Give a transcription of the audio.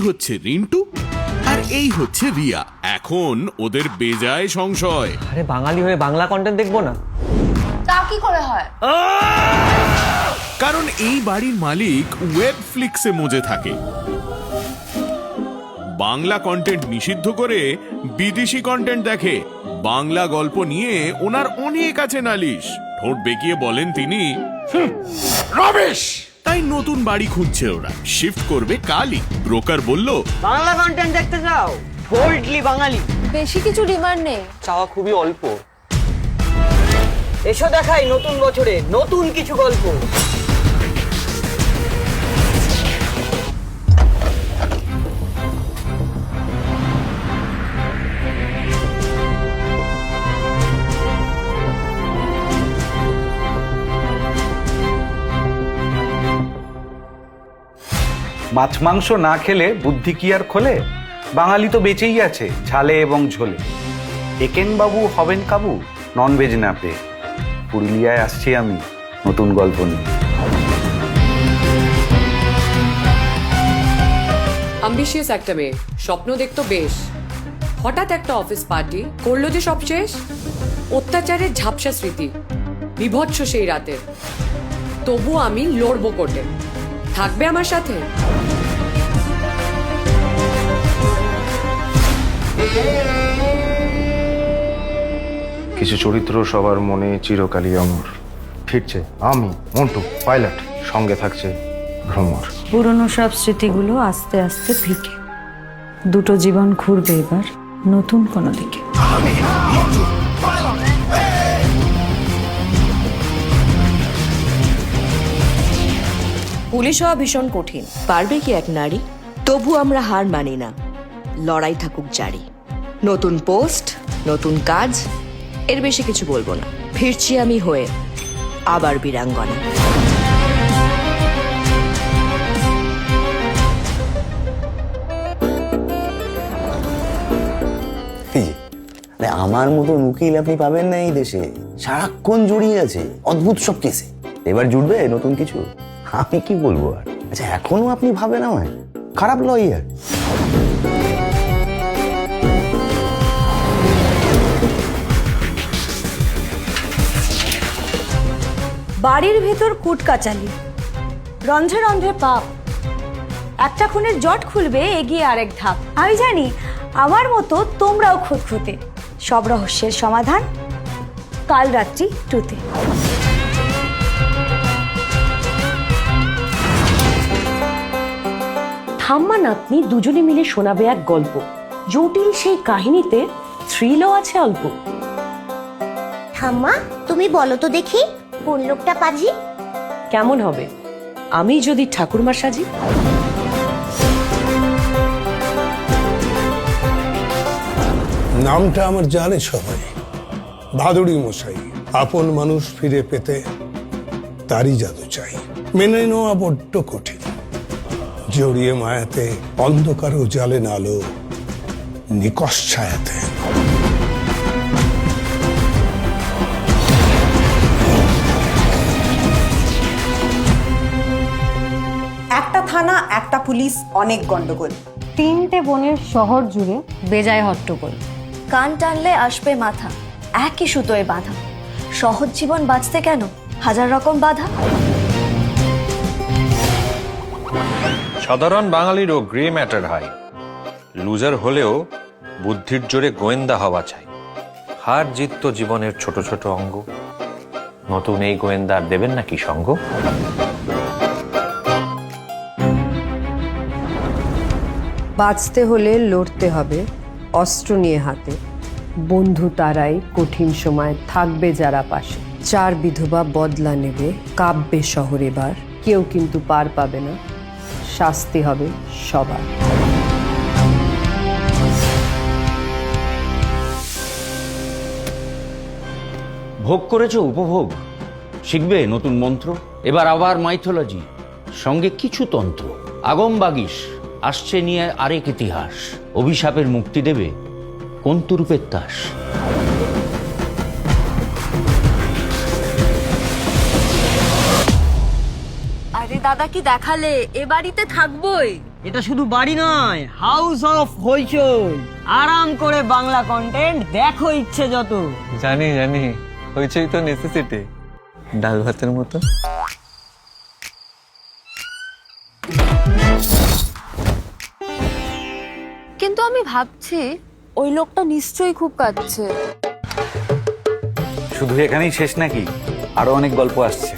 হচ্ছে রিন্টু আর এই হচ্ছে রিয়া। এখন ওদের বেজায় সংশয়। আরে বাঙালি হয়ে বাংলা কন্টেন্ট দেখবো না? তা কি করে হয়? কারণ এই বাড়ির মালিক ওয়েবফ্লিক্সে মজে থাকে। বাংলা কন্টেন্ট নিষিদ্ধ করে বিদেশি কন্টেন্ট দেখে। বাংলা গল্প নিয়ে ওনার অনেক আছে নালিশ। ঠোঁট বেঁকিয়ে বলেন তিনি, রমেশ। তাই নতুন বাড়ি খুঁজছে ওরা, শিফট করবে কালই। ব্রোকার বলল, বাংলা কন্টেন্ট দেখতে চাও? বোল্ডলি বাঙালি। বেশি কিছু ডিমান্ড নেই, চাওয়া খুবই অল্প। এসো দেখাই নতুন বছরে নতুন কিছু গল্প। মাছ মাংস না খেলে বুদ্ধি কি আর খোলে? বাঙালি তো বেঁচেই আছে ঝালে এবং ঝোলে। একেন বাবু হবেন কাবু ননভেজ না পেয়ে। পুরুলিয়ায় আসছি আমি নতুন গল্প নিয়ে। অ্যাম্বিশিয়াস একটা মেয়ে, স্বপ্ন দেখতো বেশ। হঠাৎ একটা অফিস পার্টি করলো যে সব শেষ। অত্যাচারের ঝাপসা স্মৃতি, বিভৎস সেই রাতের। তবু আমি লড়বো কোর্টে। থাকবে আমার সাথে? কিছু চরিত্র সবার মনে চিরকালই অমর। ফিরছে আমি, মন্টু, পাইলট, সঙ্গে থাকছে ভ্রমর। পুরনো সব স্মৃতিগুলো আস্তে আস্তে ফিকে। দুটো জীবন ঘুরবে এবার নতুন কোনো দিকে। পুলিশ হওয়া ভীষণ কঠিন। পারবে কি এক নারী? তবু আমরা হার মানি না, লড়াই থাকুক জারি। নতুন পোস্ট, নতুন কাজ, এর বেশি কিছু বলবো না। ফিরছি আমি হয়ে আবার বীরাঙ্গনা। আমার মতো উকিল আপনি পাবেন না এই দেশে। সারাক্ষণ জড়িয়ে আছে অদ্ভুত সব কেসে। এবার জুড়বে নতুন কিছু? আমি কি বলবো আর। আচ্ছা, এখনো আপনি ভাবেন আমায় খারাপ লয়ার? বাড়ির ভেতর কুটকাচালি, রন্ধ্রে রন্ধ্রে পাপ। একটা খুনের জট খুলবে এগিয়ে আরেক ধাপ। আমি জানি আমার মতো তোমরাও খুঁতখুঁতে। সব রহস্যের সমাধান কাল রাত্রি 2-তে। ঠাম্মা নাতনি দুজনে মিলে শোনাবে এক গল্প। জটিল সেই কাহিনীতে থ্রিলও আছে অল্প। ঠাম্মা, তুমি বলো তো দেখি কোন লোকটা পাজি? কেমন হবে আমি যদি ঠাকুরমা সাজি? নামটা আমার জানে সবাই, ভাদুড়ি মশাই। আপন মানুষ ফিরে পেতে তারই জাদু চাই। মেনে নেওয়া বড্ড কঠিন। জড়িয়ে মায়াতে অন্ধকারও জ্বালে না আলো নিকষ ছায়াতে। একটা থানা, একটা পুলিশ, অনেক গন্ডগোল। 3টে বনের শহর জুড়ে বেজায় হট্টগোল। কান টানলে আসবে মাথা, একই সুতোয় বাঁধা। সহজ জীবন বাঁচতে কেন হাজার রকম বাধা? সাধারণ বাঙালিরও গ্রে ম্যাটার হাই। লুজার হলেও বুদ্ধির জোরে গোয়েন্দা হওয়া চাই। হার জিত তো জীবনের ছোট ছোট অঙ্গ। নতুন এই গোয়েন্দার দেবেন নাকি সঙ্গ? বাঁচতে হলে লড়তে হবে অস্ত্র নিয়ে হাতে। বন্ধু তারাই কঠিন সময় থাকবে যারা পাশে। 4 বিধবা বদলা নেবে কাব্যে শহর এবার। কেউ কিন্তু পার পাবে না, শাস্তি হবে সবার। ভোগ করেছো উপভোগ, শিখবে নতুন মন্ত্র। এবার আবার মাইথোলজি, সঙ্গে কিছু তন্ত্র। আগম বাগিস আসছে নিয়ে আরেক ইতিহাস। অভিশাপের মুক্তি দেবে কন্তুরূপের তাস। আরে দাদা কি দেখালে, এ বাড়িতে থাকবোই। এটা শুধু বাড়ি নয়, হাউস অফ হইচই। আরাম করে বাংলা কন্টেন্ট দেখো ইচ্ছে যত। জানি জানি, হইচই তো নেসেসিটি, ডাল ভাতের মতো। কিন্তু আমি ভাবছি ওই লোকটা নিশ্চয়ই খুব কাঁদছে। শুধু এখানেই শেষ নাকি? আরো অনেক গল্প আসছে।